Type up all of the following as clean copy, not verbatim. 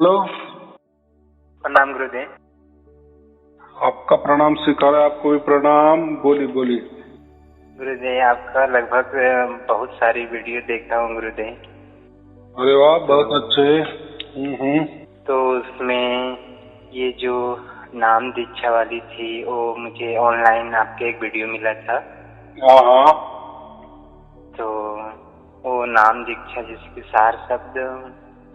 Hello. प्रणाम गुरुदेव। आपका प्रणाम स्वीकार है, आपको भी प्रणाम। बोली बोली। गुरुदेव आपका लगभग बहुत सारी वीडियो देखा हूँ गुरुदेव। अरे वाह, बहुत अच्छे। तो उसमें ये जो नाम दीक्षा वाली थी वो मुझे ऑनलाइन आपके एक वीडियो मिला था। हाँ। तो वो नाम दीक्षा जिसके सार शब्द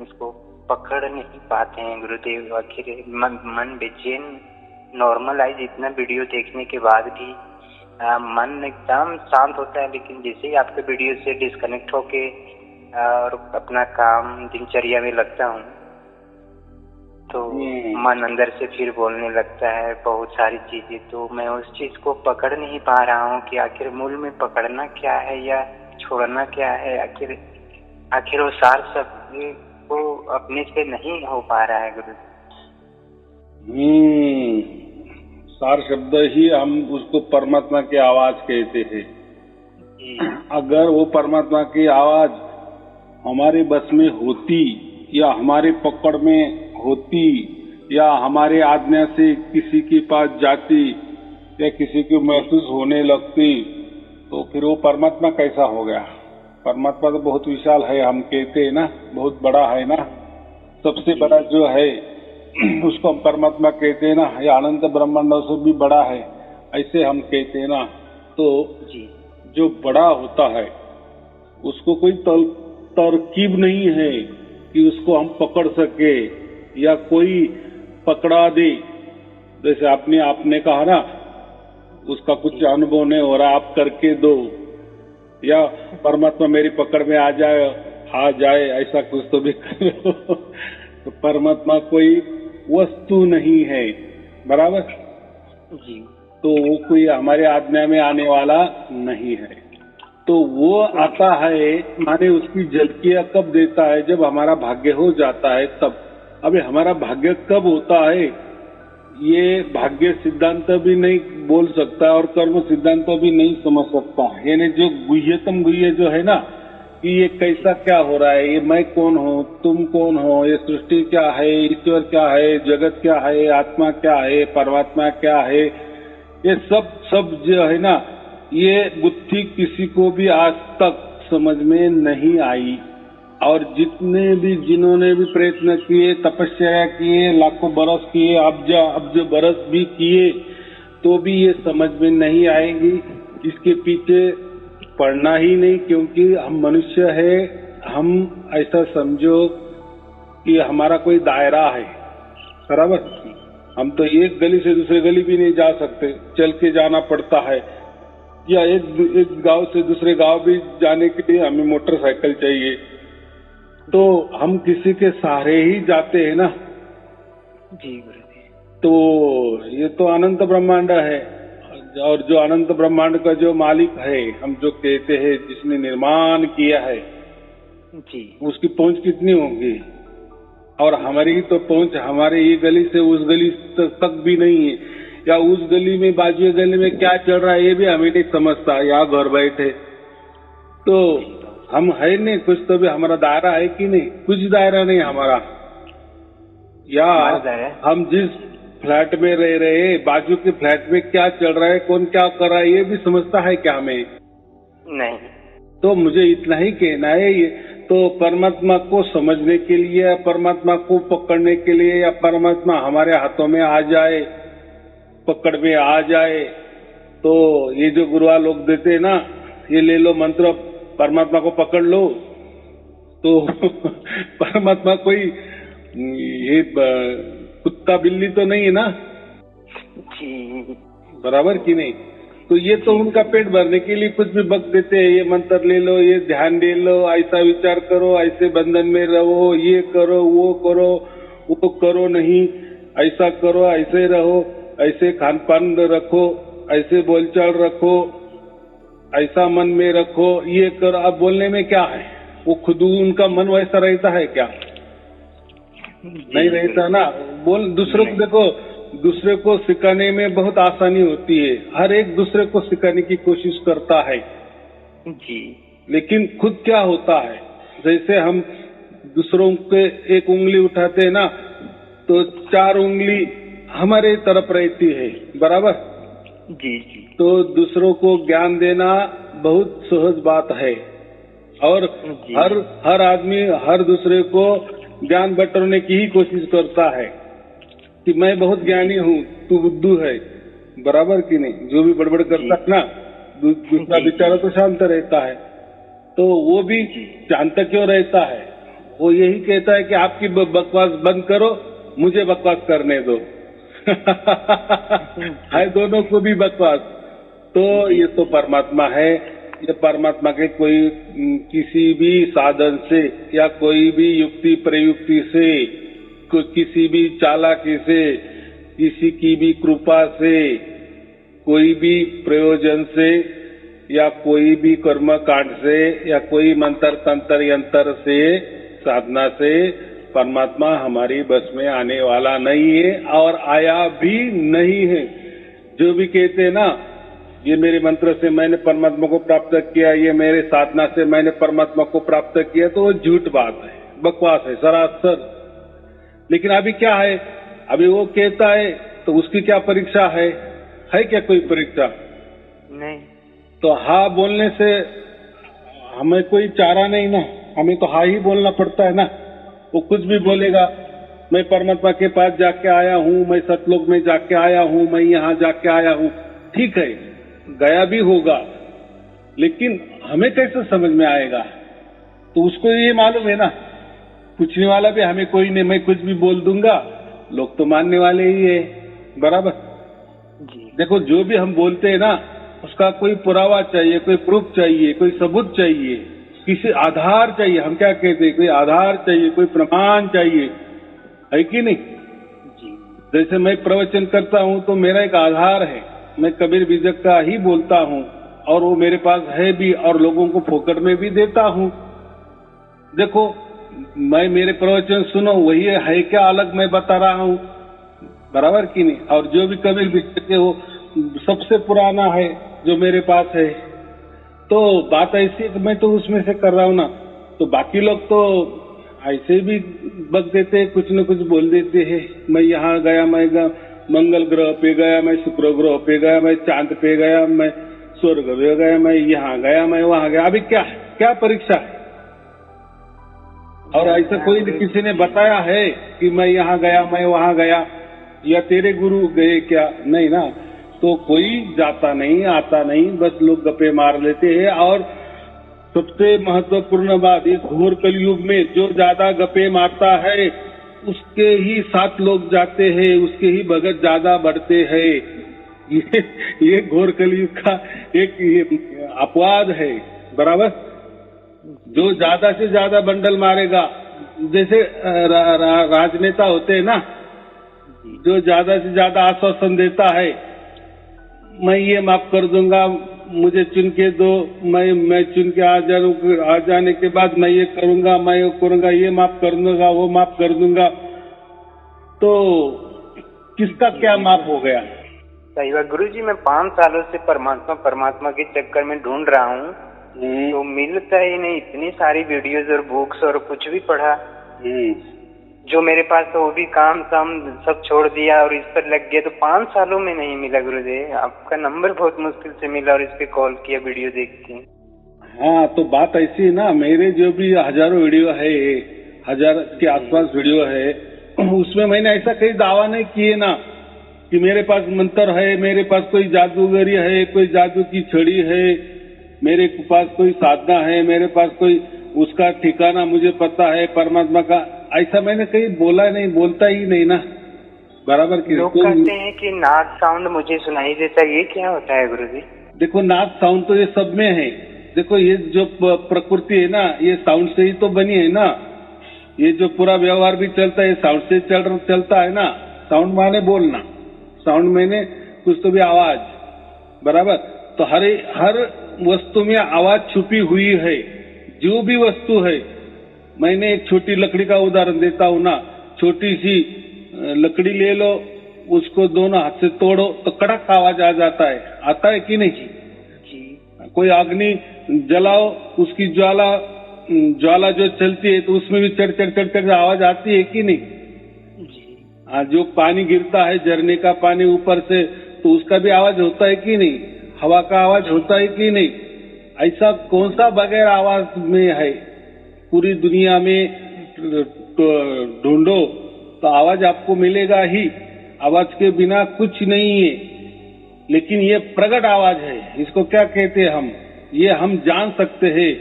इसको पकड़ नहीं पाते हैं गुरुदेव। आखिर मन बेचैन नॉर्मलाइज इतना वीडियो देखने के बाद भी मन एकदम शांत होता है, लेकिन जैसे ही आपके वीडियो से डिस्कनेक्ट होके और अपना काम दिनचर्या में लगता हूँ तो मन अंदर से फिर बोलने लगता है बहुत सारी चीजें। तो मैं उस चीज को पकड़ नहीं पा रहा हूँ कि आखिर मूल में पकड़ना क्या है या छोड़ना क्या है। आखिर वो सार शब्द को अपने से नहीं हो पा रहा है गुरु। सार शब्द ही हम उसको परमात्मा की आवाज कहते हैं। अगर वो परमात्मा की आवाज हमारे बस में होती या हमारे पकड़ में होती या हमारे आज्ञा से किसी के पास जाती या किसी को महसूस होने लगती तो फिर वो परमात्मा कैसा हो गया। परमात्मा तो बहुत विशाल है, हम कहते हैं ना, बहुत बड़ा है ना, सबसे बड़ा जो है उसको हम परमात्मा कहते हैं ना, या अनंत ब्रह्मांडों से भी बड़ा है ऐसे हम कहते हैं ना। तो जो बड़ा होता है उसको कोई तरकीब नहीं है कि उसको हम पकड़ सके या कोई पकड़ा दे। जैसे आपने कहा ना, उसका कुछ अनुभव नहीं हो रहा, आप करके दो, या परमात्मा मेरी पकड़ में आ जाए ऐसा कुछ तो भी करो। तो परमात्मा कोई वस्तु नहीं है, बराबर जी। तो वो कोई हमारे आज्ञा में आने वाला नहीं है। तो वो आता है माने उसकी झलकियां कब देता है, जब हमारा भाग्य हो जाता है तब। अबे हमारा भाग्य कब होता है ये भाग्य सिद्धांत भी नहीं बोल सकता और कर्म सिद्धांत भी नहीं समझ सकता। यानी जो गुह्यतम गुह्य जो है ना कि ये कैसा क्या हो रहा है, ये मैं कौन हूँ, तुम कौन हो, ये सृष्टि क्या है, ईश्वर क्या है, जगत क्या है, आत्मा क्या है, परमात्मा क्या है, ये सब जो है ना, ये बुद्धि किसी को भी आज तक समझ में नहीं आई। और जिन्होंने भी प्रयत्न किए, तपस्या किए, लाखों बरस किए, अब्ज बरस भी किए, तो भी ये समझ में नहीं आएगी। इसके पीछे पढ़ना ही नहीं, क्योंकि हम मनुष्य है। हम ऐसा समझो कि हमारा कोई दायरा है, बराबर। हम तो एक गली से दूसरे गली भी नहीं जा सकते, चल के जाना पड़ता है, या एक गांव से दूसरे गांव भी जाने के लिए हमें मोटरसाइकिल चाहिए। तो हम किसी के सहारे ही जाते हैं ना। जी गुरुदेव। तो ये तो अनंत ब्रह्मांड है, और जो अनंत ब्रह्मांड का जो मालिक है, हम जो कहते हैं जिसने निर्माण किया है जी, उसकी पहुंच कितनी होगी। और हमारी तो पहुंच हमारे ये गली से उस गली तक भी नहीं है, या उस गली में बाजू गली में क्या चल रहा है ये भी हमें नहीं समझता, यहाँ घर बैठे। तो हम है नहीं, कुछ तो भी हमारा दायरा है कि नहीं, कुछ दायरा नहीं हमारा। या हम जिस फ्लैट में रह रहे, बाजू के फ्लैट में क्या चल रहा है, कौन क्या कर रहा है ये भी समझता है क्या हमें? नहीं। तो मुझे इतना ही कहना है, ये तो परमात्मा को समझने के लिए, परमात्मा को पकड़ने के लिए, या परमात्मा हमारे हाथों में आ जाए, पकड़ में आ जाए, तो ये जो गुरुआ लोग देते हैं ना, ये ले लो मंत्र, परमात्मा को पकड़ लो, तो परमात्मा कोई ये कुत्ता बिल्ली तो नहीं है ना, जी बराबर कि नहीं। तो ये तो उनका पेट भरने के लिए कुछ भी बक देते हैं, ये मंत्र ले लो, ये ध्यान ले लो, ऐसा विचार करो, ऐसे बंधन में रहो, ये करो, वो करो नहीं, ऐसा करो, ऐसे रहो, ऐसे खान पान रखो, ऐसे बोलचाल रखो, ऐसा मन में रखो, ये करो। अब बोलने में क्या है, वो खुद उनका मन वैसा रहता है क्या? नहीं रहता ना। दूसरों को देखो, दूसरे को सिखाने में बहुत आसानी होती है, हर एक दूसरे को सिखाने की कोशिश करता है जी, लेकिन खुद क्या होता है, जैसे हम दूसरों के एक उंगली उठाते हैं ना, तो 4 उंगली हमारे तरफ रहती है, बराबर। जी जी। तो दूसरों को ज्ञान देना बहुत सहज बात है, और हर आदमी हर दूसरे को ज्ञान बटोरने की ही कोशिश करता है कि मैं बहुत ज्ञानी हूँ, तू बुद्धू है, बराबर कि नहीं। जो भी बड़बड़ करता है ना, दूसरा बेचारा तो शांत रहता है, तो वो भी शांत क्यों रहता है? वो यही कहता है कि आपकी बकवास बंद करो, मुझे बकवास करने दो। है दोनों को भी बकवास। तो ये तो परमात्मा है। ये परमात्मा के कोई किसी भी साधन से या कोई भी युक्ति प्रयुक्ति से, किसी भी चालाकी से, किसी की भी कृपा से, कोई भी प्रयोजन से, या कोई भी कर्म कांड से, या कोई मंत्र तंत्र यंत्र से, साधना से परमात्मा हमारी बस में आने वाला नहीं है, और आया भी नहीं है। जो भी कहते हैं ना, ये मेरे मंत्र से मैंने परमात्मा को प्राप्त किया, ये मेरे साधना से मैंने परमात्मा को प्राप्त किया, तो वो झूठ बात है, बकवास है सरासर। लेकिन अभी क्या है, अभी वो कहता है तो उसकी क्या परीक्षा है क्या कोई परीक्षा? नहीं। तो हाँ बोलने से हमें कोई चारा नहीं ना, हमें तो हाँ ही बोलना पड़ता है ना। वो कुछ भी बोलेगा, मैं परमात्मा के पास जाके आया हूँ, मैं सतलोक में जाके आया हूँ, मैं यहाँ जाके आया हूँ, ठीक है, गया भी होगा, लेकिन हमें कैसे समझ में आएगा? तो उसको ये मालूम है ना, पूछने वाला भी हमें कोई नहीं, मैं कुछ भी बोल दूंगा, लोग तो मानने वाले ही है, बराबर जी। देखो, जो भी हम बोलते हैं ना, उसका कोई पुरावा चाहिए, कोई प्रूफ चाहिए, कोई सबूत चाहिए, किसी आधार चाहिए। हम क्या कहते हैं, कोई आधार चाहिए, कोई प्रमाण चाहिए, है कि नहीं जी। जैसे मैं प्रवचन करता हूँ तो मेरा एक आधार है, मैं कबीर बीजक का ही बोलता हूँ, और वो मेरे पास है भी, और लोगों को फोकट में भी देता हूँ। देखो, मैं मेरे प्रवचन सुनो, वही है क्या अलग मैं बता रहा हूँ, बराबर कि नहीं। और जो भी कबीर बीजक के वो सबसे पुराना है जो मेरे पास है, तो बात ऐसी है कि मैं तो उसमें से कर रहा हूँ ना। तो बाकी लोग तो ऐसे भी बक देते हैं, कुछ न कुछ बोल देते हैं, मैं यहाँ गया, मैं मंगल ग्रह पे गया, मैं शुक्र ग्रह पे गया, मैं चांद पे गया, मैं स्वर्ग पे गया, मैं यहाँ गया, मैं वहां गया। अभी क्या परीक्षा है? और ऐसा कोई किसी ने बताया है कि मैं यहाँ गया, मैं वहां गया, या तेरे गुरु गए क्या? नहीं ना। तो कोई जाता नहीं, आता नहीं, बस लोग गप्पे मार लेते हैं। और सबसे महत्वपूर्ण बात, इस घोर कलयुग में जो ज्यादा गप्पे मारता है उसके ही साथ लोग जाते हैं, उसके ही भगत ज्यादा बढ़ते हैं। ये घोर कलयुग का एक अपवाद है, बराबर। जो ज्यादा से ज्यादा बंडल मारेगा, जैसे राजनेता होते हैं ना, जो ज्यादा से ज्यादा आश्वासन देता है, मैं ये माफ कर दूंगा, मुझे चुन के दो, मैं चुन के आ जाने के बाद मैं ये करूंगा, मैं ये करूंगा, ये माफ कर दूंगा, वो माफ कर दूंगा, तो किसका क्या माफ हो गया? सही बात गुरुजी। मैं 5 सालों से परमात्मा के चक्कर में ढूंढ रहा हूँ, तो मिलता ही नहीं। इतनी सारी वीडियोस और बुक्स और कुछ भी पढ़ा, जो मेरे पास तो वो भी काम सब छोड़ दिया और इस पर लग गया, तो 5 सालों में नहीं मिला गुरुदेव। आपका नंबर बहुत मुश्किल से मिला और इस पे कॉल किया वीडियो देख के। हाँ, तो बात ऐसी है ना, मेरे जो भी हजारों वीडियो है, 1000 के आसपास वीडियो है, उसमें मैंने ऐसा कहीं दावा नहीं किए ना कि मेरे पास मंत्र है, मेरे पास कोई जादूगरी है, कोई जादू की छड़ी है, मेरे पास कोई साधना है, मेरे पास कोई उसका ठिकाना मुझे पता है परमात्मा का, ऐसा मैंने कहीं बोला नहीं, बोलता ही नहीं ना, बराबर की। लोग कहते हैं कि नाद साउंड मुझे सुनाई देता है, ये क्या होता है गुरुजी? देखो, नाद साउंड तो ये सब में है। देखो, ये जो प्रकृति है ना, ये साउंड से ही तो बनी है ना। ये जो पूरा व्यवहार भी चलता है, साउंड से चलता है ना। साउंड माने बोलना, साउंड माने कुछ तो भी आवाज, बराबर। तो हर वस्तु में आवाज छुपी हुई है, जो भी वस्तु है। मैंने एक छोटी लकड़ी का उदाहरण देता हूँ ना, छोटी सी लकड़ी ले लो, उसको दोनों हाथ से तोड़ो तो कड़क आवाज आ जाता है, आता है कि नहीं? जी। कोई अग्नि जलाओ, उसकी ज्वाला ज्वाला जो चलती है तो उसमें भी चढ़ चढ़ चढ़ चढ़ आवाज आती है कि नहीं? जी। जो पानी गिरता है झरने का पानी ऊपर से तो उसका भी आवाज होता है कि नहीं? हवा का आवाज होता है कि नहीं? ऐसा कौन सा बगैर आवाज में है? पूरी दुनिया में ढूंढो तो आवाज आपको मिलेगा ही। आवाज के बिना कुछ नहीं है। लेकिन ये प्रकट आवाज है, इसको क्या कहते हैं हम? ये हम जान सकते हैं,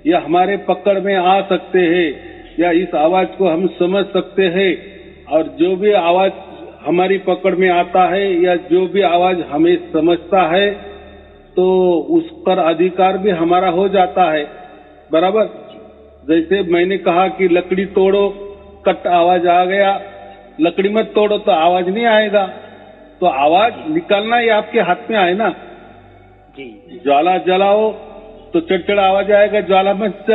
या हमारे पकड़ में आ सकते हैं, या इस आवाज को हम समझ सकते हैं। और जो भी आवाज हमारी पकड़ में आता है या जो भी आवाज हमें समझता है तो उस पर अधिकार भी हमारा हो जाता है। बराबर? जैसे मैंने कहा कि लकड़ी तोड़ो, कट आवाज आ गया, लकड़ी मत तोड़ो तो आवाज नहीं आएगा। तो आवाज निकालना ही आपके हाथ में है ना। जी। ज्वाला जलाओ तो चढ़चढ़ आवाज आएगा, ज्वाला मत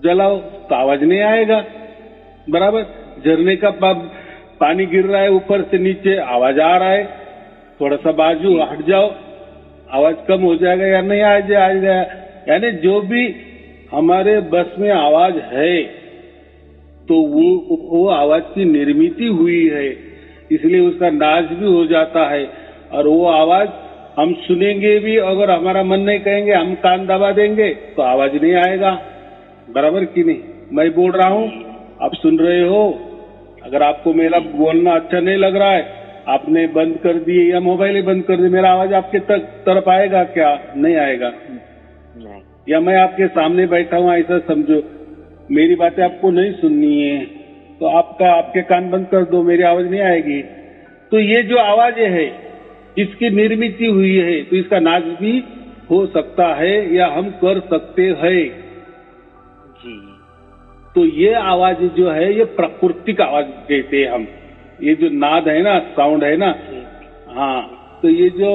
जलाओ तो आवाज नहीं आएगा। बराबर? झरने का पानी गिर रहा है ऊपर से नीचे, आवाज आ रहा है, थोड़ा सा बाजू हट जाओ, आवाज कम हो जाएगा या नहीं आ जाएगा। यानी जो भी हमारे बस में आवाज है तो वो आवाज की निर्मित हुई है, इसलिए उसका नाश भी हो जाता है। और वो आवाज हम सुनेंगे भी, अगर हमारा मन नहीं कहेंगे, हम कान दबा देंगे तो आवाज नहीं आएगा। बराबर कि नहीं? मैं बोल रहा हूँ, आप सुन रहे हो। अगर आपको मेरा बोलना अच्छा नहीं लग रहा है, आपने बंद कर दिए या मोबाइल ही बंद कर दिए, मेरा आवाज आपके तरफ आएगा क्या? नहीं आएगा। नहीं। या मैं आपके सामने बैठा हूँ ऐसा समझो, मेरी बातें आपको नहीं सुननी है तो आपके कान बंद कर दो, मेरी आवाज नहीं आएगी। तो ये जो आवाज है इसकी निर्मित हुई है, तो इसका नाश भी हो सकता है या हम कर सकते हैं। जी। तो ये आवाज जो है ये प्राकृतिक आवाज कहते हैं हम। ये जो नाद है ना, साउंड है ना, हाँ, तो ये जो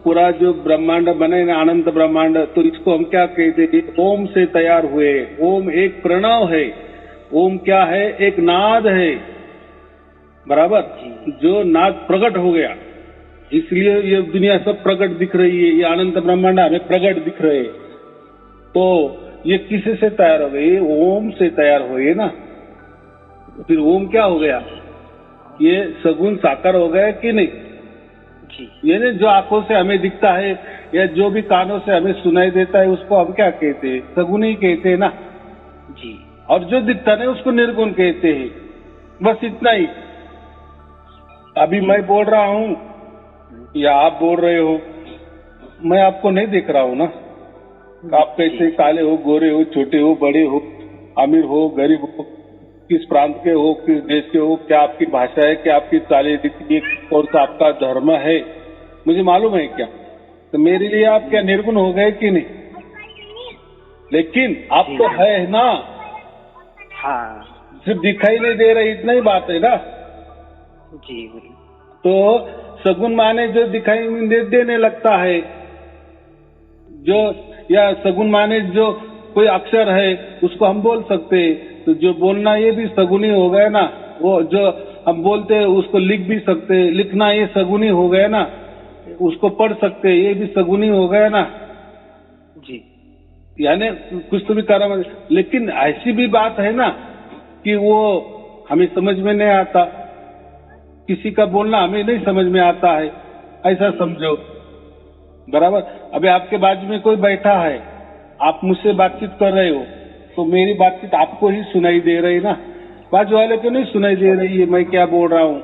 पूरा जो ब्रह्मांड बने ना, अनंत ब्रह्मांड, तो इसको हम क्या कहते हैं? ओम से तैयार हुए। ओम एक प्रणव है। ओम क्या है? एक नाद है। बराबर? जो नाद प्रकट हो गया, इसलिए ये दुनिया सब प्रकट दिख रही है, ये अनंत ब्रह्मांड हमें प्रकट दिख रहे हैं। तो ये किसी से तैयार हो गए? ओम से तैयार हुए ना। फिर ओम क्या हो गया? ये सगुण साकार हो गया कि नहीं? ये जो आंखों से हमें दिखता है या जो भी कानों से हमें सुनाई देता है उसको हम क्या कहते हैं? सगुण ही कहते हैं ना। जी। और जो दिखता नहीं उसको निर्गुण कहते हैं। बस इतना ही। अभी मैं बोल रहा हूँ या आप बोल रहे हो, मैं आपको नहीं देख रहा हूँ ना। आप कैसे काले हो, गोरे हो, छोटे हो, बड़े हो, अमीर हो, गरीब हो, किस प्रांत के हो, किस देश के हो, क्या आपकी भाषा है, क्या आपकी चाली रीति, कौन सा आपका धर्म है, मुझे मालूम है क्या? तो मेरे लिए आप क्या निर्गुण हो गए कि नहीं? लेकिन आप तो है ना। हाँ। सिर्फ दिखाई नहीं दे रही, इतना ही बात है ना। जी। तो सगुन माने जो दिखाई देने लगता है, जो या सगुन माने जो कोई अक्षर है उसको हम बोल सकते हैं। तो जो बोलना ये भी सगुनी हो गया ना। वो जो हम बोलते हैं उसको लिख भी सकते हैं, लिखना ये सगुनी हो गया ना। उसको पढ़ सकते हैं, ये भी सगुनी हो गया ना। जी। यानी कुछ तो भी कारण, लेकिन ऐसी भी बात है ना कि वो हमें समझ में नहीं आता। किसी का बोलना हमें नहीं समझ में आता है, ऐसा समझो। बराबर? अभी आपके बाजू में कोई बैठा है, आप मुझसे बातचीत कर रहे हो तो मेरी बातचीत आपको ही सुनाई दे रही ना, बाजू वाले को नहीं सुनाई दे रही है मैं क्या बोल रहा हूँ।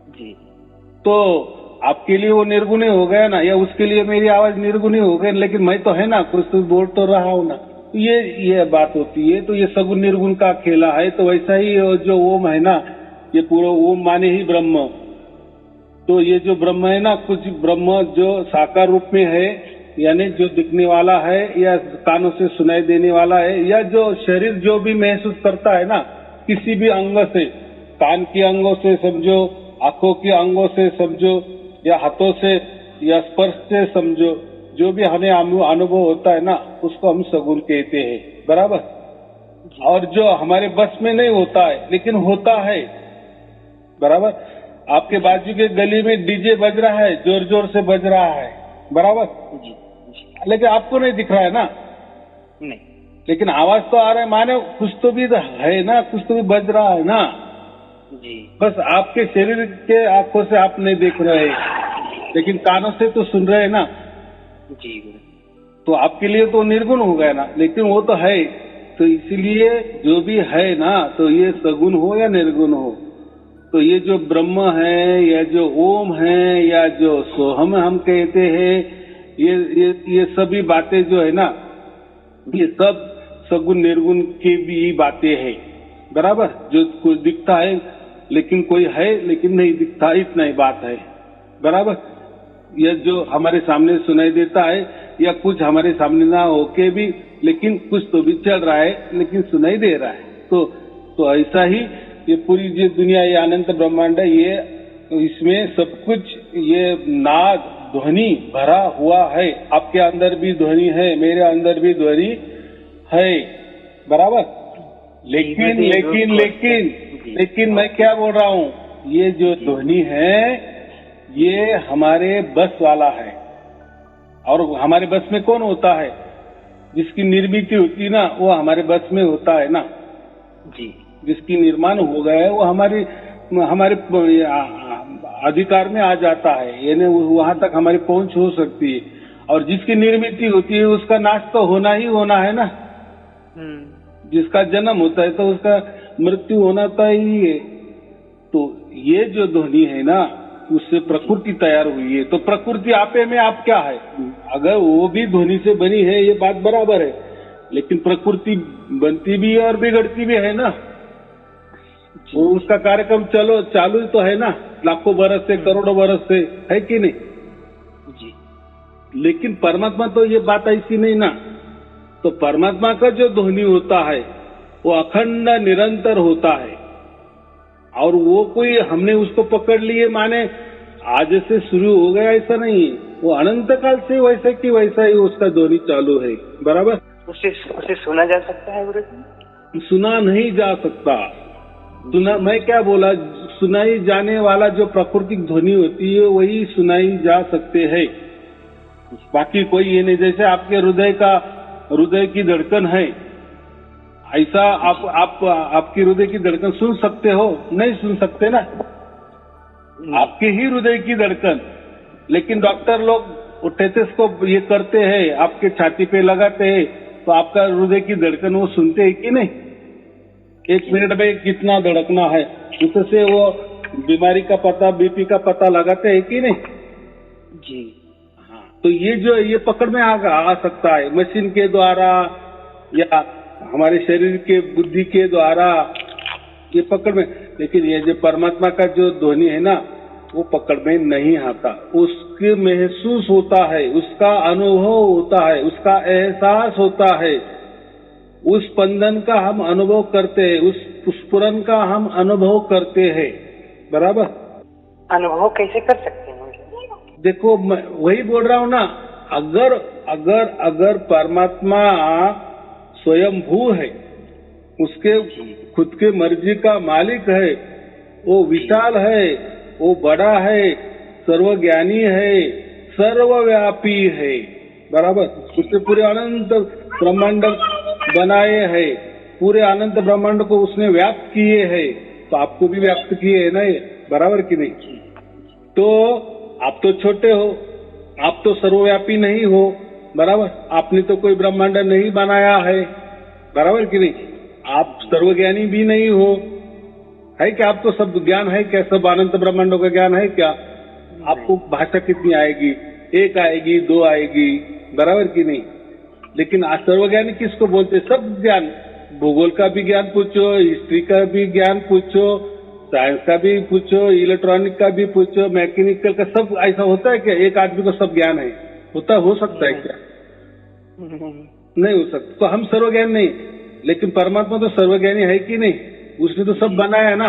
जी। तो आपके लिए वो निर्गुणी हो गया ना, या उसके लिए मेरी आवाज निर्गुणी हो गई, लेकिन मैं तो है ना, कुछ तो बोल तो रहा हूँ ना। तो ये बात होती है। तो ये सगुण निर्गुण का खेला है। तो वैसा ही जो ओम है ना, ये पूरा ओम माने ही ब्रह्म। तो ये जो ब्रह्म है ना, कुछ ब्रह्म जो साकार रूप में है, यानी जो दिखने वाला है या कानों से सुनाई देने वाला है, या जो शरीर जो भी महसूस करता है ना, किसी भी अंग से, कान के अंगों से समझो, आंखों के अंगों से समझो, या हाथों से या स्पर्श से समझो, जो भी हमें अनुभव होता है ना उसको हम सगुण कहते हैं। बराबर? और जो हमारे बस में नहीं होता है लेकिन होता है। बराबर? आपके बाजू के गली में डीजे बज रहा है, जोर जोर से बज रहा है। बराबर? जी। लेकिन आपको नहीं दिख रहा है ना। नहीं। लेकिन आवाज तो आ रहा है, माने कुछ तो भी है ना, कुछ तो भी बज रहा है ना। जी बस आपके शरीर के आंखों से आप नहीं देख रहे, लेकिन कानों से तो सुन रहे हैं ना। जी गुरु। तो आपके लिए तो निर्गुण हो गया ना, लेकिन वो तो है। तो इसलिए जो भी है ना, तो ये सगुण हो या निर्गुण हो, तो ये जो ब्रह्म है या जो ओम है या जो सोहम हम कहते हैं, ये सभी बातें जो है ना, ये सब सगुण निर्गुण की भी बातें हैं, बराबर। जो कोई दिखता है लेकिन कोई है लेकिन नहीं दिखता, इतना ही बात है, बराबर। यह जो हमारे सामने सुनाई देता है, या कुछ हमारे सामने ना होके भी लेकिन कुछ तो भी चल रहा है, लेकिन सुनाई दे रहा है। तो ऐसा ही ये पूरी जो दुनिया, ये अनंत ब्रह्मांड है, ये इसमें सब कुछ ये नाद ध्वनि भरा हुआ है। आपके अंदर भी ध्वनि है, मेरे अंदर भी ध्वनि है, बराबर। लेकिन मैं क्या बोल रहा हूँ, ये जो ध्वनि है ये हमारे बस वाला है। और हमारे बस में कौन होता है? जिसकी निर्मित होती ना, वो हमारे बस में होता है ना जी। जिसकी निर्माण हो गया है वो हमारे अधिकार में आ जाता है, यानी वहां तक हमारी पहुंच हो सकती है। और जिसकी निर्मित होती है उसका नाश तो होना ही होना है ना। जिसका जन्म होता है तो उसका मृत्यु होना तय ही है। तो ये जो ध्वनि है ना, उससे प्रकृति तैयार हुई है। तो प्रकृति आपे में आप क्या है? अगर वो भी ध्वनि से बनी है, ये बात बराबर है, लेकिन प्रकृति बनती भी है और बिगड़ती भी है ना। वो उसका कार्यक्रम चालू तो है ना, लाखों बरस से, करोड़ों बरस से, है कि नहीं जी। लेकिन परमात्मा तो ये बात ऐसी नहीं ना। तो परमात्मा का जो ध्वनि होता है वो अखंड निरंतर होता है। और वो कोई हमने उसको पकड़ लिए माने आज से शुरू हो गया, ऐसा नहीं है। वो अनंत काल से वैसे की वैसा ही उसका ध्वनि चालू है, बराबर। उसे सुना जा सकता है गुरु जी? सुना नहीं जा सकता। मैं क्या बोला, सुनाई जाने वाला जो प्राकृतिक ध्वनि होती है वही सुनाई जा सकते हैं। बाकी कोई ये नहीं। जैसे आपके हृदय की धड़कन है, ऐसा आपकी हृदय की धड़कन सुन सकते हो? नहीं सुन सकते ना। आपकी ही हृदय की धड़कन, लेकिन डॉक्टर लोग टेस्टोस्कोप ये करते हैं, आपके छाती पे लगाते हैं, तो आपका हृदय की धड़कन वो सुनते हैं कि नहीं? 1 मिनट में कितना धड़कना है, उससे वो बीमारी का पता, बीपी का पता लगाते हैं कि नहीं जी। हाँ। तो ये पकड़ में आ सकता है मशीन के द्वारा या हमारे शरीर के बुद्धि के द्वारा, ये पकड़ में। लेकिन ये जो परमात्मा का जो ध्वनि है ना, वो पकड़ में नहीं आता। उसके महसूस होता है, उसका अनुभव होता है, उसका एहसास होता है। उस स्पंदन का हम अनुभव करते हैं, उस स्फुरन का हम अनुभव करते हैं, बराबर। अनुभव कैसे कर सकते हैं? देखो मैं वही बोल रहा हूँ ना, अगर परमात्मा स्वयंभू है, उसके खुद के मर्जी का मालिक है, वो विशाल है, वो बड़ा है, सर्वज्ञानी है, सर्वव्यापी है, बराबर। उसने पूरे अनंत ब्रह्मांड बनाए हैं, पूरे अनंत ब्रह्मांड को उसने व्याप्त किए हैं, तो आपको भी व्याप्त किए है ना ये, बराबर कि नहीं? तो आप तो छोटे हो, आप तो सर्वव्यापी नहीं हो, बराबर। आपने तो कोई ब्रह्मांड नहीं बनाया है, बराबर कि नहीं? आप सर्वज्ञानी भी नहीं हो, है क्या? आपको सब ज्ञान है क्या? सब अनंत ब्रह्मांडों का ज्ञान है क्या? आपको भाषा कितनी आएगी? 1 आएगी, 2 आएगी, बराबर कि नहीं? लेकिन आज सर्वज्ञानी किसको बोलते? सब ज्ञान, भूगोल का भी ज्ञान पूछो, हिस्ट्री का भी ज्ञान पूछो, साइंस का भी पूछो, इलेक्ट्रॉनिक का भी पूछो, मैकेनिकल का, सब ऐसा होता है क्या? एक आदमी को सब ज्ञान है? हो सकता है क्या? नहीं हो सकता। तो हम सर्वज्ञानी नहीं, लेकिन परमात्मा तो सर्वज्ञानी है कि नहीं? उसने तो सब बनाया ना,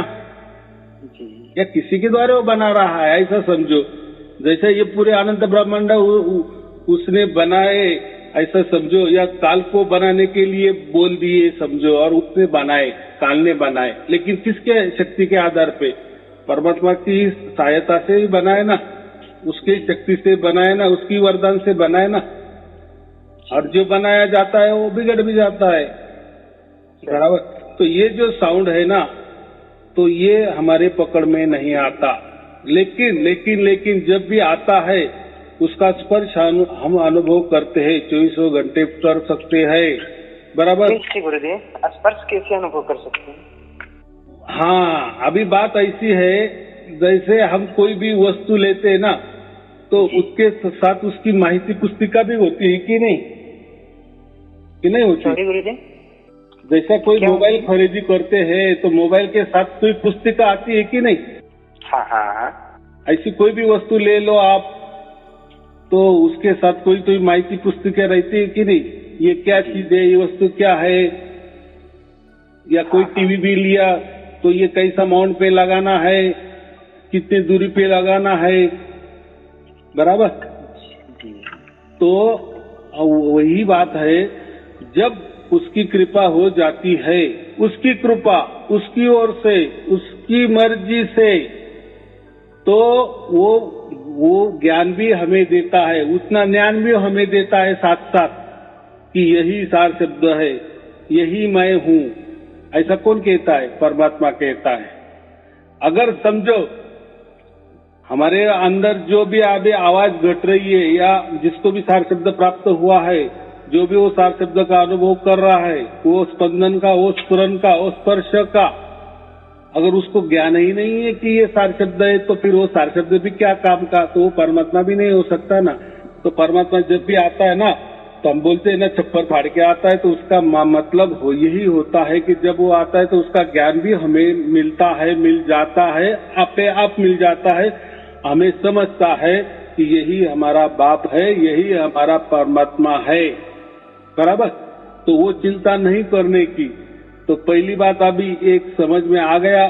या किसी के द्वारा वो बना रहा है, ऐसा समझो। जैसे ये पूरे अनंत ब्रह्मांड उसने बनाए, ऐसा समझो। या काल को बनाने के लिए बोल दिए समझो, और उसने बनाए, काल ने बनाए, लेकिन किसके शक्ति के आधार पे? परमात्मा की सहायता से ही बनाए ना, उसकी शक्ति से बनाए ना, उसकी वरदान से बनाए ना। और जो बनाया जाता है वो बिगड़ भी जाता है। बराबर। तो ये जो साउंड है ना, तो ये हमारे पकड़ में नहीं आता, लेकिन लेकिन लेकिन जब भी आता है उसका स्पर्श हम अनुभव करते हैं, 24 घंटे कर सकते हैं। बराबर। कैसे गुरुदेव, स्पर्श कैसे अनुभव कर सकते हैं? हाँ, अभी बात ऐसी है, जैसे हम कोई भी वस्तु लेते हैं ना, तो उसके साथ उसकी माहिती पुस्तिका भी होती है कि नहीं, कि नहीं होती? सॉरी गुरुदेव। जैसा कोई मोबाइल खरीदी करते हैं तो मोबाइल के साथ कोई पुस्तिका आती है कि नहीं? हाँ हाँ हाँ। ऐसी कोई भी वस्तु ले लो आप, तो उसके साथ कोई तो माहिती पुस्तिका रहती है कि नहीं? ये क्या चीज है, ये वस्तु क्या है? या कोई टीवी भी लिया तो ये कैसा माउंट पे लगाना है, कितनी दूरी पे लगाना है। बराबर। तो वही बात है, जब उसकी कृपा हो जाती है, उसकी कृपा, उसकी ओर से, उसकी मर्जी से, तो वो ज्ञान भी हमें देता है, उतना ज्ञान भी हमें देता है साथ साथ, कि यही सार शब्द है, यही मैं हूँ। ऐसा कौन कहता है? परमात्मा कहता है। अगर समझो हमारे अंदर जो भी अभी आवाज घट रही है, या जिसको भी सार शब्द प्राप्त हुआ है, जो भी वो सार शब्द का अनुभव कर रहा है, वो स्पंदन का, वो स्फुरन का, वो स्पर्श का, अगर उसको ज्ञान ही नहीं है कि ये सार शब्द है, तो फिर वो सार शब्द भी क्या काम का? तो वो परमात्मा भी नहीं हो सकता ना। तो परमात्मा जब भी आता है ना, तो हम बोलते हैं ना, छप्पर फाड़ के आता है, तो उसका मतलब यही होता है कि जब वो आता है तो उसका ज्ञान भी हमें मिलता है, मिल जाता है, आपे आप मिल जाता है, हमें समझता है कि यही हमारा बाप है, यही हमारा परमात्मा है। बराबर। तो वो चिंता नहीं करने की। तो पहली बात अभी एक समझ में आ गया,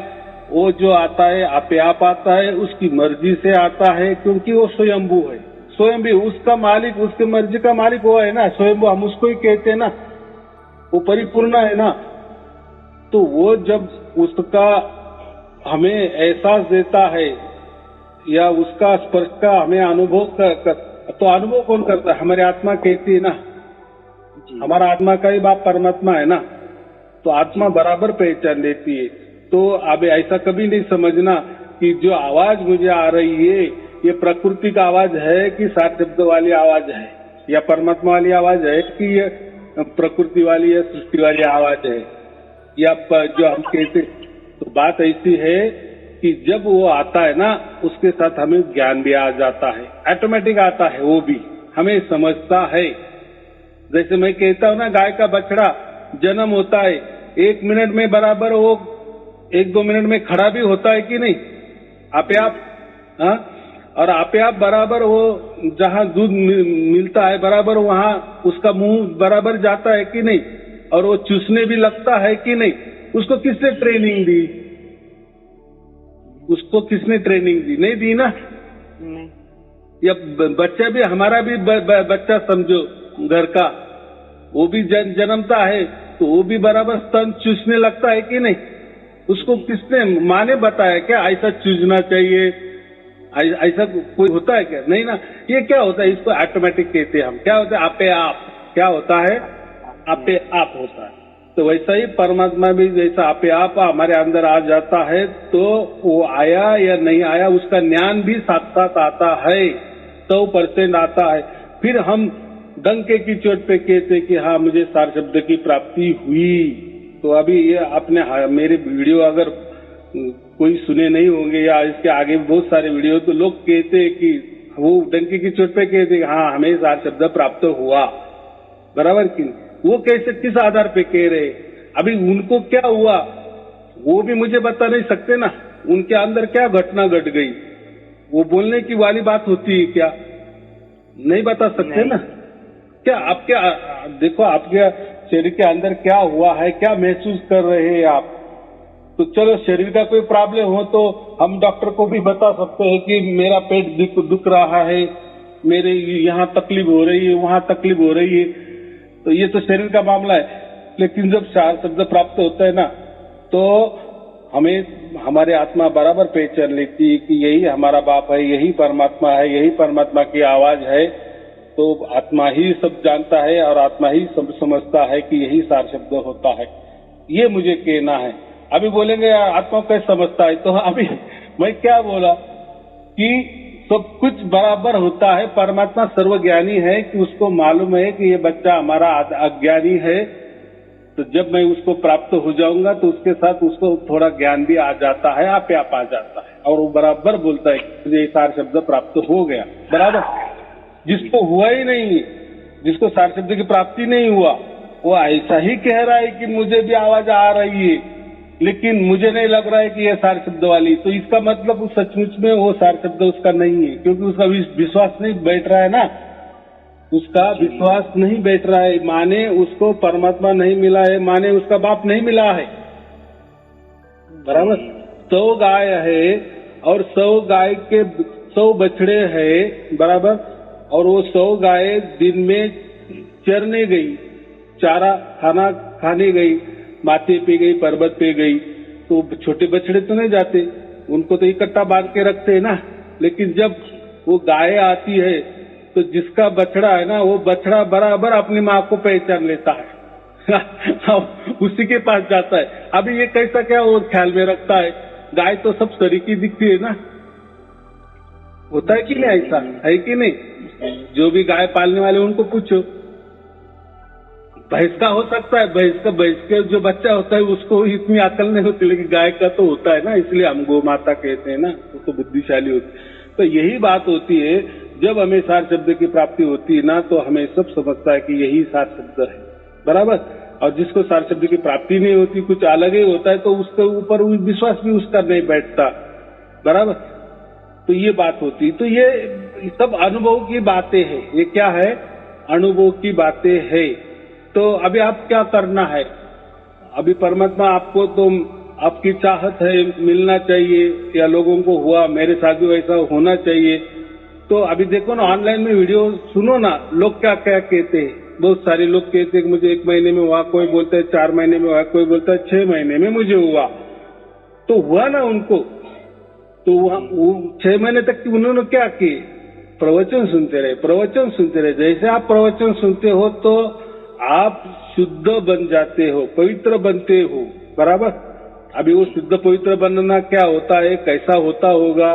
वो जो आता है आपे आप आता है, उसकी मर्जी से आता है, क्योंकि वो स्वयंभू है। स्वयंभू, उसका मालिक, उसके मर्जी का मालिक वो है ना, स्वयंभू हम उसको ही कहते हैं ना, वो परिपूर्ण है ना। तो वो जब उसका हमें एहसास देता है, या उसका स्पर्श का हमें अनुभव तो अनुभव कौन करता है? हमारी आत्मा कहती है ना, हमारा आत्मा का ही बाप परमात्मा है ना, तो आत्मा बराबर पहचान देती है। तो अब ऐसा कभी नहीं समझना कि जो आवाज मुझे आ रही है ये प्रकृति का आवाज है कि सात शब्द वाली आवाज है, या परमात्मा वाली आवाज है कि ये प्रकृति वाली या सृष्टि वाली आवाज है, या जो हम कहते। तो बात ऐसी है कि जब वो आता है ना, उसके साथ हमें ज्ञान भी आ जाता है, ऑटोमेटिक आता है, वो भी हमें समझता है। जैसे मैं कहता हूँ ना, गाय का बछड़ा जन्म होता है, 1 मिनट में बराबर वो 1-2 मिनट में खड़ा भी होता है कि नहीं? आपे आप। हाँ, और आपे आप बराबर वो जहाँ दूध मिलता है बराबर वहाँ उसका मुंह बराबर जाता है कि नहीं? और वो चूसने भी लगता है कि नहीं? उसको किसने ट्रेनिंग दी? उसको किसने ट्रेनिंग दी? नहीं दी ना। नहीं। या बच्चा भी, हमारा भी बच्चा समझो घर का, वो भी जन्मता है तो वो भी बराबर स्तन चूसने लगता है कि नहीं? उसको किसने, माँ ने बताया क्या ऐसा चूसना चाहिए? ऐसा कोई होता है क्या? नहीं ना। ये क्या होता है? इसको ऑटोमेटिक कहते हैं हम। क्या होता है? आपे आप। क्या होता है? आपे आप होता है। तो वैसा ही परमात्मा भी जैसा आपे आप हमारे अंदर आ जाता है, तो वो आया या नहीं आया उसका ज्ञान भी साथ साथ आता है, 100% आता है। फिर हम डंके की चोट पे कहते कि हाँ मुझे सार शब्द की प्राप्ति हुई। तो अभी ये अपने मेरे वीडियो अगर कोई सुने नहीं होंगे, या इसके आगे बहुत सारे वीडियो, तो लोग कहते हैं कि वो डंके की चोट पे कहते हाँ हमें सार शब्द प्राप्त हुआ। बराबर कि वो कैसे, किस आधार पे कह रहे? अभी उनको क्या हुआ वो भी मुझे बता नहीं सकते ना, उनके अंदर क्या घटना घट गई, वो बोलने की वाली बात होती है क्या? नहीं बता सकते ना। क्या आपके देखो आपके शरीर के अंदर क्या हुआ है, क्या महसूस कर रहे हैं आप? तो चलो शरीर का कोई प्रॉब्लम हो तो हम डॉक्टर को भी बता सकते हैं कि मेरा पेट दुख रहा है, मेरे यहाँ तकलीफ हो रही है, वहाँ तकलीफ हो रही है, तो ये तो शरीर का मामला है। लेकिन जब सार शब्द प्राप्त होता है ना, तो हमें हमारे आत्मा बराबर पहचान लेती है कि यही हमारा बाप है, यही परमात्मा है, यही परमात्मा की आवाज है। तो आत्मा ही सब जानता है और आत्मा ही सब समझता है कि यही सार शब्द होता है, ये मुझे कहना है। अभी बोलेंगे आत्मा कैसे समझता है, तो अभी मैं क्या बोला कि सब कुछ बराबर होता है। परमात्मा सर्वज्ञानी है कि उसको मालूम है कि ये बच्चा हमारा अज्ञानी है, तो जब मैं उसको प्राप्त हो जाऊंगा तो उसके साथ उसको थोड़ा ज्ञान भी आ जाता है, आप आ जाता है, और वो बराबर बोलता है कि मुझे सार शब्द प्राप्त हो गया। बराबर जिसको हुआ ही नहीं, जिसको सार शब्द की प्राप्ति नहीं हुआ, वो ऐसा ही कह रहा है कि मुझे भी आवाज आ रही है लेकिन मुझे नहीं लग रहा है कि ये सार शब्द वाली, तो इसका मतलब उस सचमुच में वो सार शब्द उसका नहीं है, क्योंकि उसका विश्वास नहीं बैठ रहा है ना, उसका विश्वास नहीं बैठ रहा है। माने उसको परमात्मा नहीं मिला है, माने उसका बाप नहीं मिला है। बराबर 100 गाय है और 100 गाय के 100 बछड़े है, बराबर, और वो 100 गाय दिन में चरने गई, चारा खाना खाने गई, माथे पे गई, पर्वत पे गई, तो छोटे बछड़े तो नहीं जाते, उनको तो इकट्ठा बांध के रखते हैं ना। लेकिन जब वो गाय आती है तो जिसका बछड़ा है ना, वो बछड़ा बराबर अपनी माँ को पहचान लेता है उसी के पास जाता है। अभी ये कैसा क्या वो ख्याल में रखता है, गाय तो सब सरीकी दिखती है ना, होता है कि नहीं, ऐसा है कि नहीं? जो भी गाय पालने वाले उनको पूछो, भैंस का हो सकता है, भैंस का जो बच्चा होता है उसको इतनी अकल नहीं होती, लेकिन गाय का तो होता है ना, इसलिए हम गौ माता कहते हैं ना, वो तो बुद्धिशाली होती है। तो यही बात होती है, जब हमें सार शब्द की प्राप्ति होती है ना, तो हमें सब समझता है कि यही सार शब्द है। बराबर, और जिसको सार शब्द की प्राप्ति नहीं होती, कुछ अलग ही होता है, तो उसके ऊपर विश्वास भी उसका नहीं बैठता। बराबर, तो ये बात होती। तो ये सब अनुभव की बातें हैं। ये क्या है? अनुभव की बातें है। तो अभी आप क्या करना है? अभी परमात्मा आपको तो आपकी चाहत है, मिलना चाहिए, या लोगों को हुआ मेरे साथ भी वैसा होना चाहिए। तो अभी देखो ना, ऑनलाइन में वीडियो सुनो ना, लोग क्या क्या कहते हैं। बहुत सारे लोग कहते हैं कि मुझे 1 महीने में हुआ, कोई बोलता है 4 महीने में हुआ, कोई बोलता है 6 महीने में मुझे हुआ। तो हुआ ना उनको, तो 6 महीने तक उन्होंने क्या किए? प्रवचन सुनते रहे, प्रवचन सुनते रहे। जैसे आप प्रवचन सुनते हो तो आप शुद्ध बन जाते हो, पवित्र बनते हो। बराबर, अभी वो शुद्ध पवित्र बनना क्या होता है, कैसा होता होगा,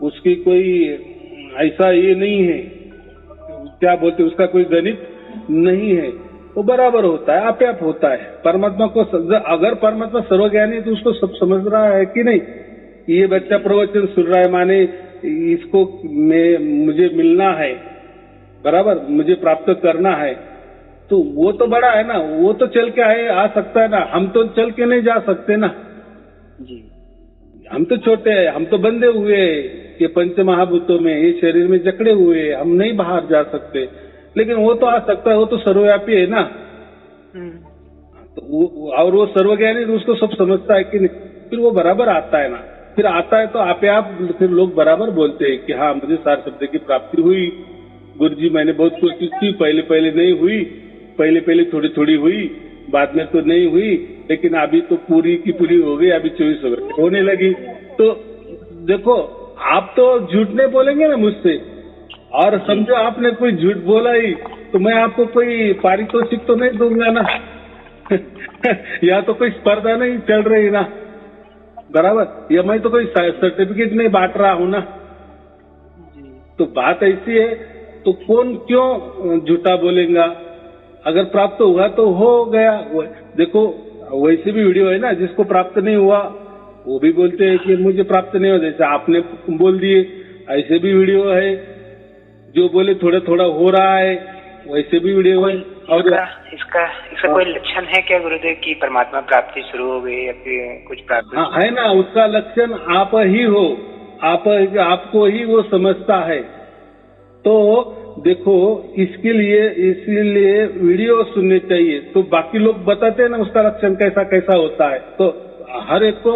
उसकी कोई ऐसा ये नहीं है, क्या बोलते, उसका कोई गणित नहीं है, वो बराबर होता है, आप होता है। परमात्मा को अगर परमात्मा सर्वज्ञानी है तो उसको सब समझ रहा है कि नहीं? ये बच्चा प्रवचन सुन रहा है, माने इसको मुझे मिलना है, बराबर, मुझे प्राप्त करना है, तो वो तो बड़ा है ना, वो तो चल के आ सकता है ना, हम तो चल के नहीं जा सकते ना जी। हम तो छोटे हैं, हम तो बंधे हुए हैं ये पंच महाभूतों में, ये शरीर में जकड़े हुए हैं, हम नहीं बाहर जा सकते। लेकिन वो तो आ सकता है, वो तो सर्वव्यापी है ना। तो और वो सर्वज्ञानी, उसको सब समझता है कि नहीं, फिर वो बराबर आता है ना। फिर आता है तो आप फिर लोग बराबर बोलते हैं कि हाँ, मुझे सार शब्द की प्राप्ति हुई गुरुजी, मैंने बहुत कोशिश की, पहले नहीं हुई, पहले थोड़ी थोड़ी हुई, बाद में तो नहीं हुई, लेकिन अभी तो पूरी की पूरी हो गई, अभी 24 होने लगी। तो देखो, आप तो झूठ नहीं बोलेंगे ना मुझसे, और समझो आपने कोई झूठ बोला ही तो मैं आपको कोई पारितोषिक तो नहीं दूंगा ना या तो कोई स्पर्धा नहीं चल रही ना, बराबर, या मैं तो कोई सर्टिफिकेट नहीं बांट रहा हूं ना। तो बात ऐसी है, तो कौन क्यों झूठा बोलेगा? अगर प्राप्त हुआ तो हो गया। देखो, वैसे भी वीडियो है ना, जिसको प्राप्त नहीं हुआ वो भी बोलते हैं कि मुझे प्राप्त नहीं हुआ, जैसे आपने बोल दिए। ऐसे भी वीडियो है, जो बोले थोड़ा थोड़ा हो रहा है, वैसे भी वीडियो है। और इसका कोई लक्षण है क्या गुरुदेव की परमात्मा प्राप्ति शुरू हो गई या फिर कुछ प्राप्ति? हाँ, है ना, उसका लक्षण आप ही हो, आपको ही वो समझता है। तो देखो, इसीलिए वीडियो सुनने चाहिए, तो बाकी लोग बताते हैं ना उसका लक्षण कैसा कैसा होता है, तो हर एक को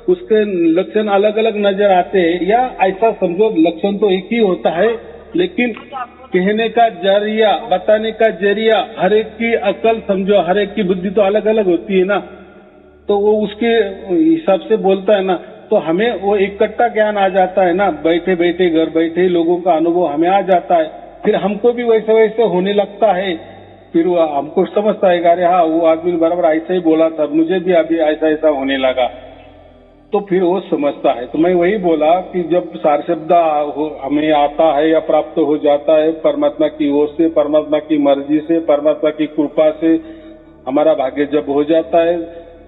उसके लक्षण अलग अलग नजर आते हैं। या ऐसा समझो, लक्षण तो एक ही होता है, लेकिन कहने का जरिया, बताने का जरिया, हर एक की अकल समझो, हर एक की बुद्धि तो अलग अलग होती है ना, तो वो उसके हिसाब से बोलता है ना, तो हमें वो इकट्ठा ज्ञान आ जाता है ना, बैठे बैठे घर बैठे लोगों का अनुभव हमें आ जाता है। फिर हमको भी वैसे वैसे होने लगता है, फिर वो हमको समझता है कि अरे हाँ वो आदमी बराबर ऐसा ही बोला था, मुझे भी अभी ऐसा ऐसा होने लगा, तो फिर वो समझता है। तो मैं वही बोला कि जब सार शब्द हमें आता है या प्राप्त हो जाता है परमात्मा की ओर से, परमात्मा की मर्जी से, परमात्मा की कृपा से, हमारा भाग्य जब हो जाता है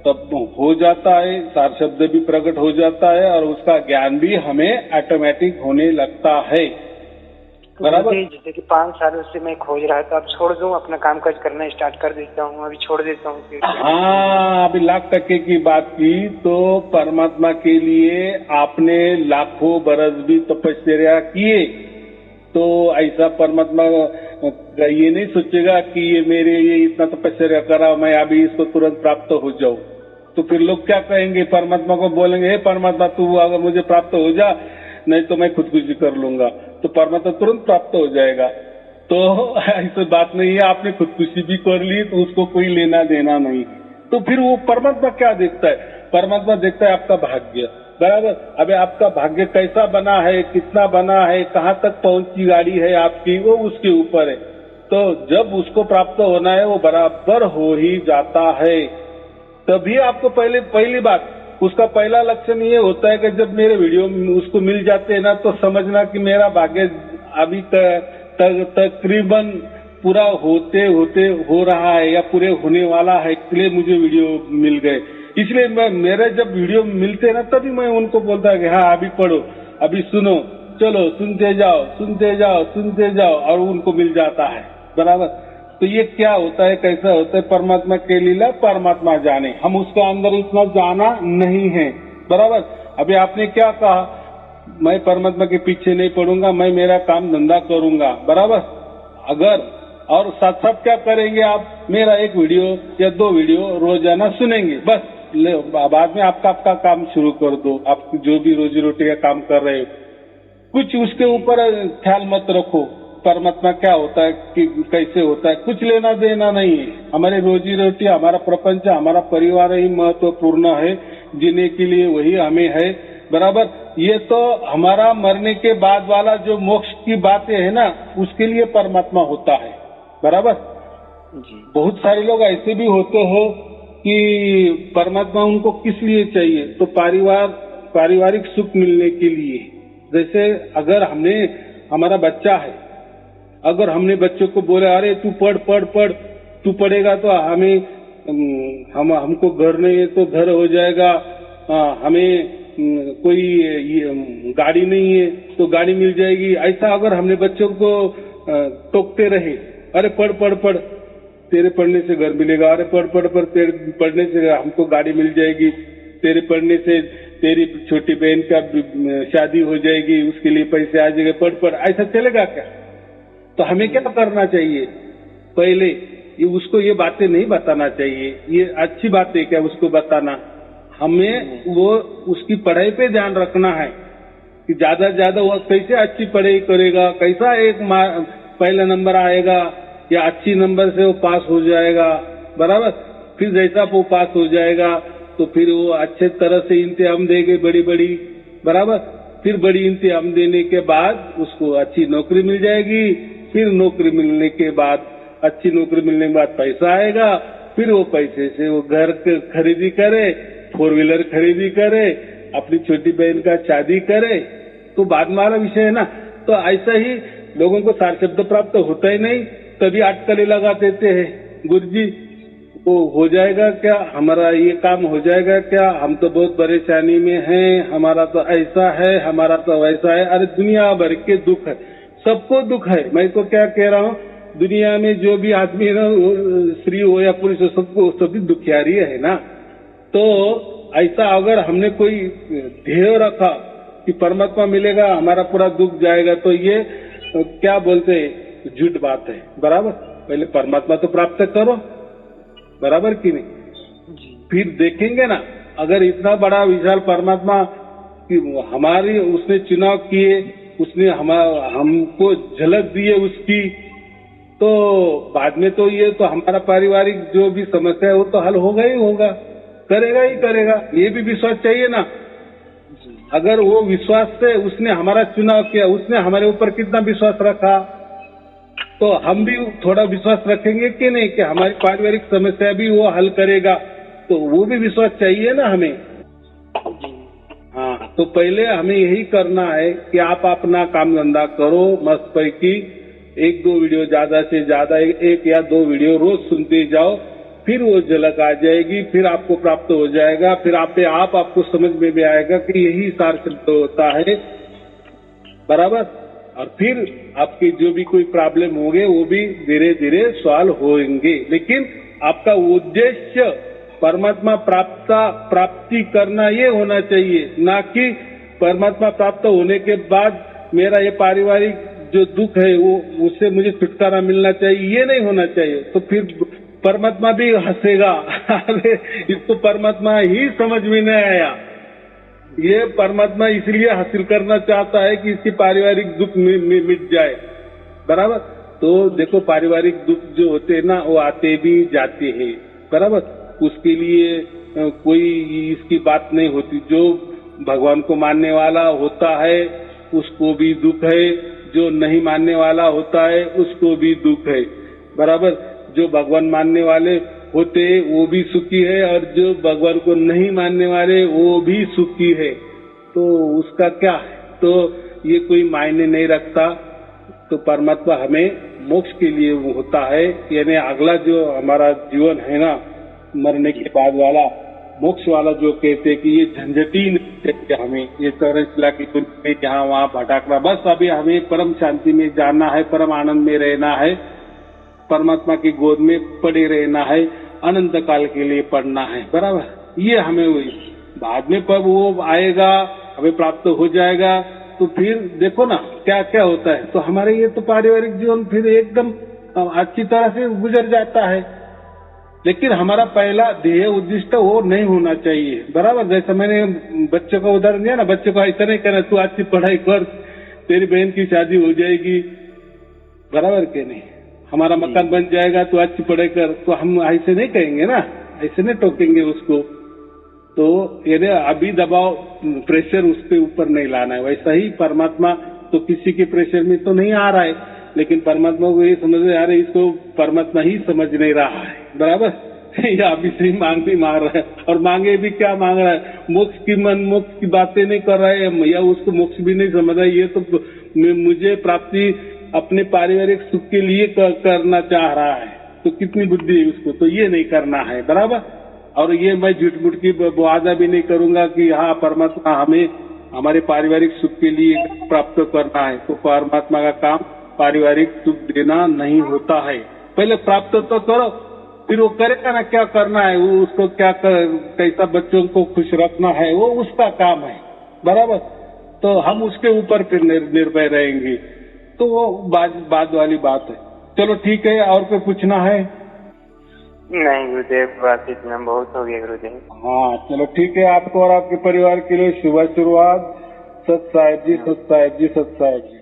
तब हो जाता है, सार शब्द भी प्रकट हो जाता है और उसका ज्ञान भी हमें ऑटोमेटिक होने लगता है। बराबर। जैसे कि 5 सालों से मैं खोज रहा था, अब छोड़ दूं, अपना काम काज करना स्टार्ट कर देता हूँ, अभी छोड़ देता हूँ। हाँ, अभी लाख टके की बात की तो परमात्मा के लिए आपने लाखों बरस भी तपस्या किए तो ऐसा परमात्मा ये नहीं सोचेगा कि ये मेरे ये इतना तपस्या करा, मैं अभी इसको तुरंत प्राप्त हो जाऊं। तो फिर लोग क्या कहेंगे, परमात्मा को बोलेंगे, हे परमात्मा तू अगर मुझे प्राप्त हो जा, नहीं तो मैं खुदकुशी कर लूंगा। तो परमात्मा तुरंत प्राप्त हो जाएगा। तो ऐसी बात नहीं है, आपने खुदकुशी भी कर ली तो उसको कोई लेना देना नहीं। तो फिर वो परमात्मा क्या देखता है, परमात्मा देखता है आपका भाग्य। बराबर। अबे आपका भाग्य कैसा बना है, कितना बना है, कहाँ तक पहुंची गाड़ी है आपकी, वो उसके ऊपर है। तो जब उसको प्राप्त होना है वो बराबर हो ही जाता है। तभी आपको पहली बात, उसका पहला लक्षण ये होता है कि जब मेरे वीडियो उसको मिल जाते हैं ना, तो समझना कि मेरा भाग्य अभी तकरीबन पूरा होते होते हो रहा है या पूरे होने वाला है, इसलिए मुझे वीडियो मिल गए। इसलिए मेरे जब वीडियो मिलते हैं ना, तभी मैं उनको बोलता कि हाँ अभी पढ़ो, अभी सुनो, चलो सुनते जाओ सुनते जाओ सुनते जाओ, और उनको मिल जाता है। बराबर। तो ये क्या होता है, कैसा होता है, परमात्मा के लीला परमात्मा जाने, हम उसके अंदर इतना जाना नहीं है। बराबर। अभी आपने क्या कहा, मैं परमात्मा के पीछे नहीं पड़ूंगा, मैं मेरा काम धंधा करूंगा। बराबर। अगर और साथ साथ क्या करेंगे आप, मेरा एक वीडियो या 2 वीडियो रोजाना सुनेंगे, बस बाद में आपका काम शुरू कर दो। आप जो भी रोजी रोटी का काम कर रहे हो, कुछ उसके ऊपर ख्याल मत रखो, परमात्मा क्या होता है कि कैसे होता है, कुछ लेना देना नहीं है। हमारी रोजी रोटी, हमारा प्रपंच, हमारा परिवार ही महत्वपूर्ण है, जीने के लिए वही हमें है। बराबर। ये तो हमारा मरने के बाद वाला जो मोक्ष की बातें है ना, उसके लिए परमात्मा होता है। बराबर जी। बहुत सारे लोग ऐसे भी होते हैं कि परमात्मा उनको किस लिए चाहिए, तो पारिवारिक सुख मिलने के लिए। जैसे अगर हमारा बच्चा है, अगर हमने बच्चों को बोला अरे तू पढ़ पढ़ पढ़, तू पढ़ेगा तो हमको घर नहीं है तो घर हो जाएगा, हमें कोई गाड़ी नहीं है तो गाड़ी मिल जाएगी। ऐसा अगर हमने बच्चों को टोकते रहे, अरे पढ़ पढ़ पढ़, तेरे पढ़ने से घर मिलेगा, अरे पढ़ पढ़ पढ़, तेरे पढ़ने से हमको गाड़ी मिल जाएगी, तेरे पढ़ने से तेरी छोटी बहन का शादी हो जाएगी, उसके लिए पैसे आ जाएंगे, पढ़ पढ़, ऐसा चलेगा क्या? तो हमें क्या करना चाहिए, पहले उसको ये बातें नहीं बताना चाहिए। ये अच्छी बात है क्या उसको बताना, हमें वो उसकी पढ़ाई पे ध्यान रखना है कि ज्यादा से ज्यादा वो कैसे अच्छी पढ़ाई करेगा, कैसा पहला नंबर आएगा या अच्छी नंबर से वो पास हो जाएगा। बराबर। फिर जैसा वो पास हो जाएगा तो फिर वो अच्छे तरह से इंतजाम देंगे बड़ी बड़ी। बराबर। फिर बड़ी इंतजाम देने के बाद उसको अच्छी नौकरी मिल जाएगी, फिर नौकरी मिलने के बाद, अच्छी नौकरी मिलने के बाद पैसा आएगा, फिर वो पैसे से वो घर खरीदी करे, 4 व्हीलर खरीदी करे, अपनी छोटी बहन का शादी करे, तो बाद में वाला विषय है ना। तो ऐसा ही लोगों को सार शब्द प्राप्त होता ही नहीं, तभी अटकलें लगा देते हैं, गुरुजी वो हो जाएगा क्या, हमारा ये काम हो जाएगा क्या, हम तो बहुत परेशानी में हैं, हमारा तो ऐसा है, हमारा तो वैसा है। अरे दुनिया भर के दुख है, सबको दुख है। मैं तो क्या कह रहा हूँ, दुनिया में जो भी आदमी है ना, स्त्री हो या पुरुष हो, सबको सभी दुखियारी है ना। तो ऐसा अगर हमने कोई ध्येय रखा कि परमात्मा मिलेगा हमारा पूरा दुख जाएगा, तो ये क्या बोलते हैं, झूठ बात है। बराबर। पहले परमात्मा तो प्राप्त करो, बराबर कि नहीं जी। फिर देखेंगे ना, अगर इतना बड़ा विशाल परमात्मा कि हमारी उसने चुनाव किए, उसने हमको झलक दी है उसकी, तो बाद में तो ये तो हमारा पारिवारिक जो भी समस्या है वो तो हल होगा ही होगा, करेगा ही करेगा। ये भी विश्वास चाहिए ना। अगर वो विश्वास से उसने हमारा चुनाव किया, उसने हमारे ऊपर कितना विश्वास रखा, तो हम भी थोड़ा विश्वास रखेंगे कि नहीं कि हमारी पारिवारिक समस्या भी वो हल करेगा, तो वो भी विश्वास चाहिए ना हमें। हाँ, तो पहले हमें यही करना है कि आप अपना काम धंधा करो मस्त पैकी, 1-2 वीडियो ज्यादा से ज्यादा 1 या 2 वीडियो रोज सुनते जाओ, फिर वो झलक आ जाएगी, फिर आपको प्राप्त हो जाएगा, फिर आपको समझ में भी आएगा कि यही सार सिद्ध होता है, बराबर। और फिर आपके जो भी कोई प्रॉब्लम होंगे वो भी धीरे धीरे सॉल्व होंगे। लेकिन आपका उद्देश्य परमात्मा प्राप्ति करना ये होना चाहिए, ना कि परमात्मा प्राप्त होने के बाद मेरा ये पारिवारिक जो दुख है वो उससे मुझे छुटकारा मिलना चाहिए, ये नहीं होना चाहिए। तो फिर परमात्मा भी हंसेगा। अरे इसको परमात्मा ही समझ में नहीं आया, ये परमात्मा इसलिए हासिल करना चाहता है कि इसकी पारिवारिक दुख मिट जाए, बराबर। तो देखो पारिवारिक दुख जो होते हैं ना वो आते भी जाते हैं, बराबर। उसके लिए कोई इसकी बात नहीं होती। जो भगवान को मानने वाला होता है उसको भी दुख है, जो नहीं मानने वाला होता है उसको भी दुख है, बराबर। जो भगवान मानने वाले होते वो भी सुखी है और जो भगवान को नहीं मानने वाले वो भी सुखी है। तो उसका क्या है, तो ये कोई मायने नहीं रखता। तो परमात्मा हमें मोक्ष के लिए वो होता है, यानी अगला जो हमारा जीवन है ना मरने के बाद वाला मोक्ष वाला, जो कहते हैं कि ये झंझटी नहीं चाहिए हमें, ये चौरसिला की दुनिया में जहाँ वहाँ भटकना, बस अभी हमें परम शांति में जाना है, परम आनंद में रहना है, परमात्मा की गोद में पड़े रहना है, अनंत काल के लिए पढ़ना है, बराबर। ये हमें हुई बाद में पर वो आएगा, हमें प्राप्त हो जाएगा, तो फिर देखो ना क्या क्या होता है। तो हमारे ये तो पारिवारिक जीवन फिर एकदम अच्छी तरह से गुजर जाता है। लेकिन हमारा पहला ध्येय उद्दिष्ट वो नहीं होना चाहिए, बराबर। जैसे मैंने बच्चों का उदाहरण दिया ना, बच्चों को ऐसा नहीं कहना तू अच्छी पढ़ाई कर, तेरी बहन की शादी हो जाएगी, बराबर के नहीं, हमारा मकान बन जाएगा तो अच्छी पढ़ाई कर, तो हम ऐसे नहीं कहेंगे ना, ऐसे नहीं टोकेंगे उसको। तो यदि अभी दबाव प्रेशर उसके ऊपर नहीं लाना है। वैसा ही परमात्मा तो किसी के प्रेशर में तो नहीं आ रहा है, लेकिन परमात्मा को ये समझ आ रहा है इसको परमात्मा ही समझ नहीं रहा है, बराबर। या अभी से ही मांग भी मार रहा है, और मांगे भी क्या मांग रहा है, मोक्ष की बातें नहीं कर रहा है, या उसको मोक्ष भी नहीं समझ रहा है। ये तो मुझे प्राप्ति अपने पारिवारिक सुख के लिए करना चाह रहा है, तो कितनी बुद्धि है उसको, तो ये नहीं करना है, बराबर। और ये मैं झूठ मूठ की वादा भी नहीं करूंगा कि हाँ परमात्मा हमें हमारे पारिवारिक सुख के लिए प्राप्त करना है। तो परमात्मा का काम पारिवारिक सुख देना नहीं होता है, पहले प्राप्त तो करो, फिर वो करेगा ना क्या करना है, वो उसको कैसा बच्चों को खुश रखना है वो उसका काम है, बराबर। तो हम उसके ऊपर फिर निर्भय रहेंगे, तो वो बाद वाली बात है। चलो ठीक है, और कोई पूछना है? नहीं गुरुदेव, बस इतना बहुत हो गया गुरुदेव। हाँ चलो ठीक है, आपको और आपके परिवार के लिए शुभ शुरुआत। सत साहिब जी, सत साहिब जी, सत साहिब जी।